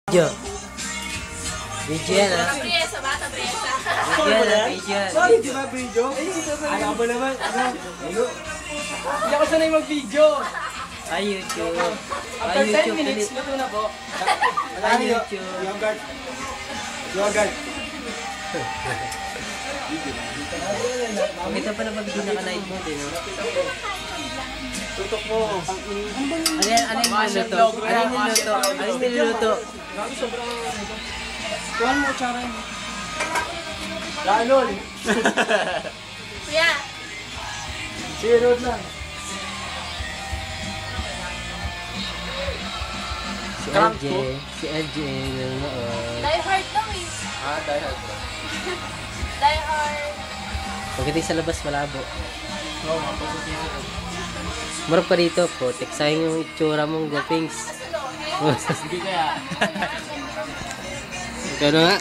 Video. Video yan ha. Tabriesa ba? Tabriesa. Video yan ha. Video yan. Sorry, di ba video? Alam mo naman, Hindi ako sanay mag-video. Ay, YouTube. After Ay, 10 YouTube. minutes, luto na po. Ay, YouTube. Yogurt. Yogurt. Pakita pa na pag-video na ka-night mode eh, no? Tutok mo. Ano yan? Ano yung niluluto? Ano yung niluluto? Ano yung niluluto? Kuhan mo, tsara mo. Lalo. Kuya, Zero lang. Si LJ. Si LJ nanonood. die hard daw eh. Dahil. Die hard. Pagdating sa labas, malabo. Marap ka dito po. Teksahin yung itsura mong gopings. Sige kaya. Ikaw na nga.